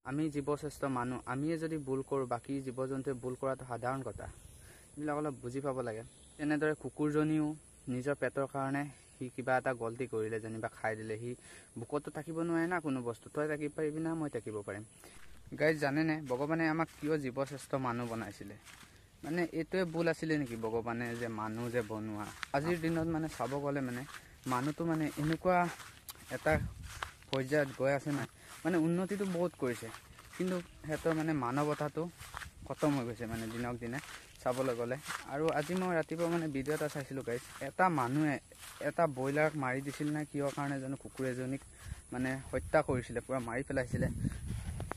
আমি জীৱশ্ৰেষ্ঠ মানুহ আমিয়ে যদি ভুল কৰোঁ বাকী জীৱ জন্তুৱে ভুল কৰাটো সাধাৰণ কথা। এইবিলাক অলপ বুজি পাব লাগে। তেনেদৰে কুকুৰজনীও নিজৰ পেটৰ কাৰণে সি কিবা এটা গলতি কৰিলে, যেনিবা খাই দিলে, সি বুকতো থাকিব নোৱাৰে না কোনো বস্তু। তই থাকিব পাৰিবি না মই থাকিব পাৰিম। গাইজ জানেনে ভগৱানে আমাক কিয় জীৱশ্ৰেষ্ঠ মানুহ বনাইছিলে? মানে এইটোৱে ভুল আছিলে নেকি ভগৱানে যে মানুহ যে বনোৱা? আজিৰ দিনত মানে চাব গ'লে মানে মানুহটো মানে এনেকুৱা এটা পৰ্যায়ত গৈ আছে না, মানে উন্নতিটো বহুত কৰিছে, কিন্তু সিহঁতৰ মানে মানৱতাটো খতম হৈ গৈছে মানে দিনক দিনে চাবলৈ গ'লে। আৰু আজি মই ৰাতিপুৱা মানে ভিডিঅ' এটা চাইছিলোঁ গাইজ, এটা মানুহে এটা ব্ৰইলাৰক মাৰি দিছিল নে কিহৰ কাৰণে জানো কুকুৰ এজনীক মানে হত্যা কৰিছিলে, পূৰা মাৰি পেলাইছিলে।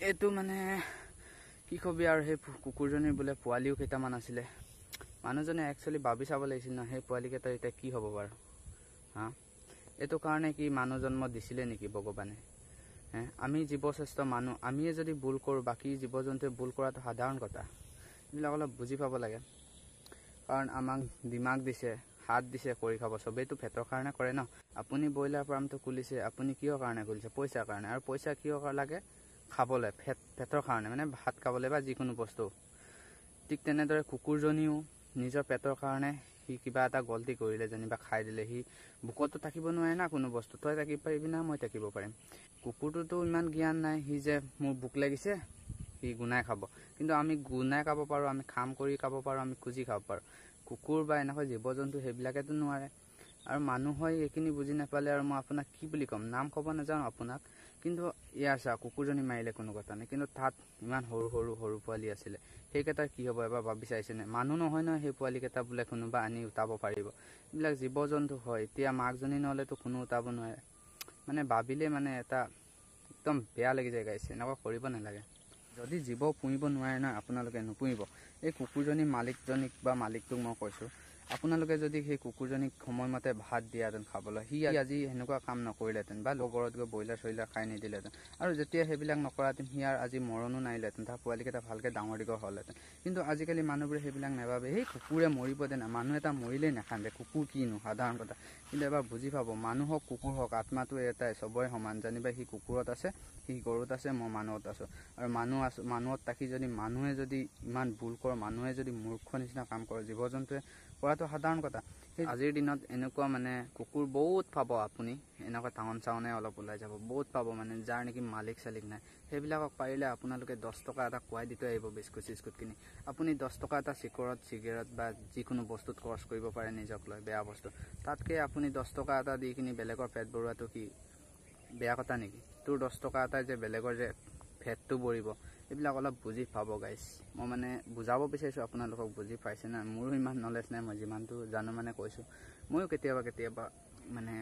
এইটো মানে কি কবি আৰু, সেই কুকুৰজনীৰ বোলে পোৱালিও কেইটামান আছিলে। মানুহজনে একচুৱেলি ভাবি চাব লাগিছিল ন, সেই পোৱালিকেইটা এতিয়া কি হ'ব বাৰু? হা, এইটো কাৰণে কি মানুহ জন্ম দিছিলে নেকি ভগৱানে? আমি জীৱশ্ৰেষ্ঠ মানুহ আমিয়ে যদি ভুল কৰোঁ বাকী জীৱ জন্তুৱে ভুল কৰাটো সাধাৰণ কথা। এইবিলাক অলপ বুজি পাব লাগে। কাৰণ আমাক দিমাগ দিছে, হাত দিছে কৰি খাব, চবেইতো পেটৰ কাৰণে কৰে ন। আপুনি ব্ৰইলাৰ ফাৰ্মটো খুলিছে, আপুনি কিহৰ কাৰণে খুলিছে? পইচাৰ কাৰণে। আৰু পইচা কিহৰ লাগে? খাবলৈ, পেটৰ কাৰণে, মানে ভাত খাবলৈ বা যিকোনো বস্তু। ঠিক তেনেদৰে কুকুৰজনীও নিজৰ পেটৰ কাৰণে সি কিবা এটা গলতি কৰিলে, যেনিবা খাই দিলে, সি বুকতো থাকিব নোৱাৰে না কোনো বস্তু। তই থাকিব পাৰিবি না মই থাকিব পাৰিম। কুকুৰটোতো ইমান জ্ঞান নাই, সি যে মোৰ ভোক লাগিছে সি গুনাই খাব। কিন্তু আমি গুনাই খাব পাৰোঁ, আমি খাম কৰি খাব পাৰোঁ, আমি খুজি খাব পাৰোঁ। কুকুৰ বা এনেকুৱা জীৱ জন্তু সেইবিলাকেতো নোৱাৰে। আৰু মানুহ হয় এইখিনি বুজি নাপালে আৰু মই আপোনাক কি বুলি ক'ম? নাম ক'ব নাজানো আপোনাক, কিন্তু ইয়াৰ চা কুকুৰজনী মাৰিলে কোনো কথা নাই, কিন্তু তাত ইমান সৰু সৰু সৰু পোৱালি আছিলে, সেইকেইটাৰ কি হ'ব এবাৰ ভাবি চাইছেনে? মানুহ নহয় নহয় সেই পোৱালিকেইটা বোলে কোনোবা আনি উঠাব পাৰিব। এইবিলাক জীৱ জন্তু হয়, এতিয়া মাকজনী নহ'লেতো কোনো উঠাব নোৱাৰে। মানে ভাবিলে মানে এটা একদম বেয়া লাগি যায় গাইছে, এনেকুৱা কৰিব নালাগে। যদি জীৱ পুহিব নোৱাৰে নহয় আপোনালোকে নুপুহিব। এই কুকুৰজনী মালিকজনীক বা মালিকটোক মই কৈছোঁ, আপোনালোকে যদি সেই কুকুৰজনীক সময়মতে ভাত দিয়াহেঁতেন খাবলৈ, সি আজি সেনেকুৱা কাম নকৰিলেহেঁতেন বা লগৰত গৈ ব্ৰইলাৰ চইলাৰ খাই নিদিলেহেঁতেন। আৰু যেতিয়া সেইবিলাক নকৰাহেঁতেন সি আজি মৰণো নাহিলেহেঁতেন, তাৰ পোৱালিকেইটা ভালকৈ ডাঙৰ দীঘল হ'লহেঁতেন। কিন্তু আজিকালি মানুহবোৰে সেইবিলাক নাভাবে। সেই কুকুৰে মৰিব দে না, মানুহ এটা মৰিলেই নাখান্দে, কুকুৰ কিনো সাধাৰণ কথা। কিন্তু এবাৰ বুজি পাব, মানুহ হওক কুকুৰ হওক আত্মাটো এটাই, চবৰে সমান। যেনিবা সি কুকুৰত আছে, সি গৰুত আছে, মই মানুহত আছোঁ। আৰু মানুহত থাকি যদি মানুহে যদি ইমান ভুল কৰে, মানুহে যদি মূৰ্খ নিচিনা কাম কৰে, জীৱ জন্তুৱে কৰাটো সাধাৰণ কথা। সেই আজিৰ দিনত এনেকুৱা মানে কুকুৰ বহুত পাব আপুনি, এনেকুৱা টাউন চাউনে অলপ ওলাই যাব, বহুত পাব মানে যাৰ নেকি মালিক চালিক নাই। সেইবিলাকক পাৰিলে আপোনালোকে 10 টকা এটা খুৱাই দি থৈ আহিব বিস্কুট চিস্কুট কিনি। আপুনি 10 টকা এটা চিগাৰেট বা যিকোনো বস্তুত খৰচ কৰিব পাৰে নিজক লৈ, বেয়া বস্তু। তাতকৈ আপুনি 10 টকা এটা দি কিনি বেলেগৰ পেট ভৰোৱাটো কি বেয়া কথা নেকি? তোৰ 10 টকা এটাই যে বেলেগৰ যে পেটটো ভৰিব, এইবিলাক অলপ বুজি পাব গাইজ। মই মানে বুজাব বিচাৰিছোঁ আপোনালোকক, বুজি পাইছে না? মোৰো ইমান নলেজ নাই, মই যিমানটো জানো মানে কৈছোঁ। ময়ো কেতিয়াবা মানে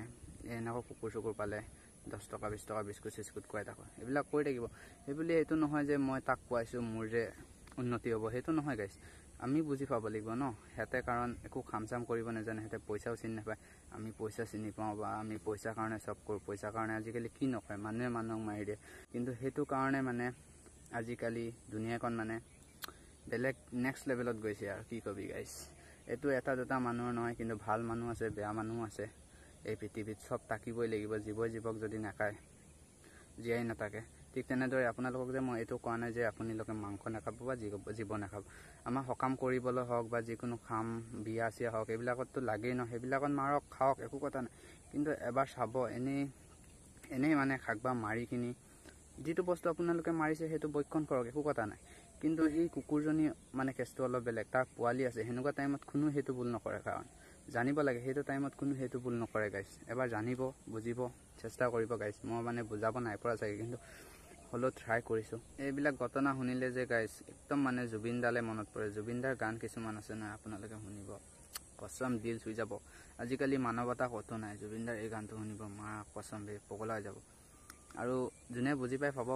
এনেকুৱা কুকুৰ চুকুৰ পালে 10 টকা 20 টকা বিস্কুট চিস্কুট খুৱাই থাকোঁ। এইবিলাক কৰি থাকিব। সেইবুলি এইটো নহয় যে মই তাক খুৱাইছোঁ মোৰ যে উন্নতি হ'ব, সেইটো নহয় গাইজ। আমি বুজি পাব লাগিব ন। সিহঁতে কাৰণ একো কাম চাম কৰিব নাজানে, সিহঁতে পইচাও চিনি নাপায়। আমি পইচা চিনি পাওঁ বা আমি পইচাৰ কাৰণে চব কৰোঁ। পইচাৰ কাৰণে আজিকালি কি নকৰে, মানুহে মানুহক মাৰি দিয়ে। কিন্তু সেইটো কাৰণে মানে আজিকালি দুনিয়াখন মানে বেলেগ নেক্সট লেভেলত গৈছে আৰু কি কবি গাইজ। এইটো এটা দুটা মানুহৰ নহয়, কিন্তু ভাল মানুহ আছে, বেয়া মানুহ আছে এই পৃথিৱীত। চব থাকিবই লাগিব, জীৱক যদি নাখায় জীয়াই নাথাকে। ঠিক তেনেদৰে আপোনালোকক যে মই এইটো কোৱা নাই যে আপোনালোকে মাংস নাখাব বা জীৱ নাখাব। আমাৰ সকাম কৰিবলৈ হওক বা যিকোনো খাম বিয়া চিয়া হওক, এইবিলাকততো লাগেই ন। সেইবিলাকত মাৰক খাওক, একো কথা নাই। কিন্তু এবাৰ চাব, এনেই মানে শাক বা মাৰি কিনি যিটো বস্তু আপোনালোকে মাৰিছে সেইটো ভক্ষণ কৰক, একো কথা নাই। কিন্তু সেই কুকুৰজনী মানে কেছটো অলপ বেলেগ, তাৰ পোৱালি আছে, সেনেকুৱা টাইমত কোনো সেইটো ভুল নকৰে। কাৰণ জানিব লাগে সেইটো টাইমত কোনো সেইটো ভুল নকৰে গাইজ। এবাৰ জানিব, বুজিব চেষ্টা কৰিব গাইজ। মই মানে বুজাব নাই পৰা চাগে, কিন্তু হ'লেও ট্ৰাই কৰিছোঁ। এইবিলাক ঘটনা শুনিলে যে গাইজ একদম মানে জুবিন দালে মনত পৰে। জুবিন দাৰ গান কিছুমান আছে নহয়, আপোনালোকে শুনিব, কচম দিল চুই যাব। আজিকালি মানৱতা ক'তো নাই। জুবিন দাৰ এই গানটো শুনিব, মা কচম বে পগলা হৈ যাব। আৰু যোনে বুজি পাই পাব,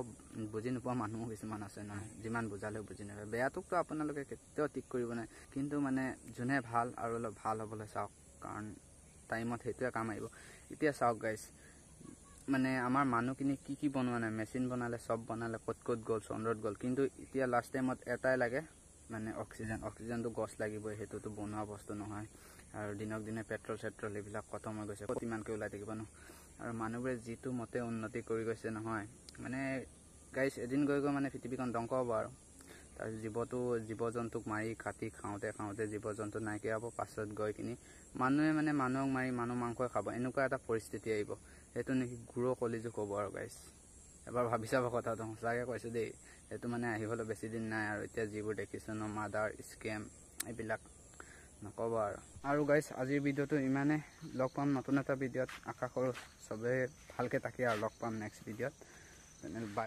বুজি নোপোৱা মানুহো কিছুমান আছে নহয়, যিমান বুজালেও বুজি নাপায়। বেয়াটোকতো আপোনালোকে কেতিয়াও ঠিক কৰিব নাই, কিন্তু মানে যোনে ভাল আৰু অলপ ভাল হ'বলৈ চাওক, কাৰণ টাইমত সেইটোৱে কাম আহিব। এতিয়া চাওক গাইজ, মানে আমাৰ মানুহখিনি কি বনোৱা নাই, মেচিন বনালে, চব বনালে, ক'ত গ'ল, চন্দ্ৰত গ'ল। কিন্তু এতিয়া লাষ্ট টাইমত এটাই লাগে, মানে অক্সিজেনটো গছ লাগিবই, সেইটোতো বনোৱা বস্তু নহয়। আৰু দিনক দিনে পেট্ৰল এইবিলাক খতম হৈ গৈছে, ক'ত ইমানকৈ ওলাই থাকিব ন। আৰু মানুহবোৰে যিটো মতে উন্নতি কৰি গৈছে নহয়, মানে গাইছ এদিন গৈ গৈ মানে পৃথিৱীখন ধ্বংস হ'ব আৰু তাৰপিছত জীৱ জন্তুক মাৰি কাটি খাওঁতে খাওঁতে জীৱ জন্তু নাইকিয়া হ'ব। পাছত গৈ কিনি মানুহে মানে মানুহক মাৰি মানুহ মাংসই খাব, এনেকুৱা এটা পৰিস্থিতি আহিব। সেইটো নেকি গুড়ৰ কলিযুগ হ'ব আৰু গাইছ। এবাৰ ভাবি চাব কথাটো, সঁচাকৈ কৈছোঁ দেই। সেইটো মানে আহিবলৈ বেছি দিন নাই আৰু এতিয়া যিবোৰ দেখিছোঁ ন, মাৰ্ডাৰ স্কেম এইবিলাক নক'ব আৰু গাইছ আজিৰ ভিডিঅ'টো ইমানে। লগ পাম নতুন এটা ভিডিঅ'ত, আশা কৰোঁ চবেই ভালকৈ থাকে আৰু লগ পাম নেক্সট ভিডিঅ'ত। বাই।